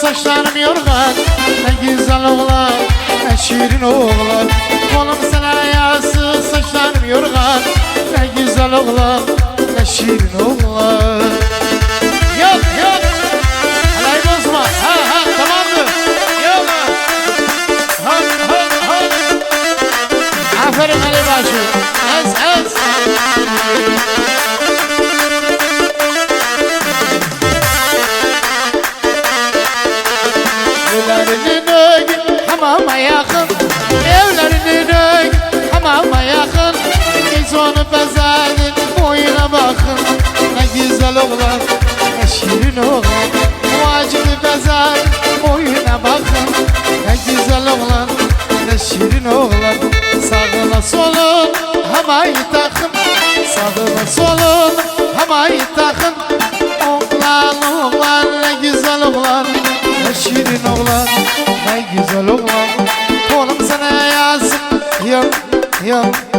saçlarım yorgan. Ne güzel oğlan, ne şirin oğlan. Kolum sana yağsız, saçlarım yorgan. Ne güzel oğlan, ne şirin oğlan. Yok yok, alay bozma. Ha ha, tamamdır. Yok ha ha ha. Aferin Ali Başı. Ez ez. Evlerinin önü hamama yakın. Evlerinin önü hamama yakın. Biz onu bezedik, boyuna bakın. Ne güzel oğlan, ne şirin oğlan. Vacili bezedik, boyuna bakın. Ne güzel oğlan, ne şirin oğlan. Sağına solun hamayı takın. Sağına solun hamayı takın. Oğlan oğlan, ne güzel oğlan, ne şirin oğlan, ne güzel oğlan. Kolum sana yazsın, yok yok.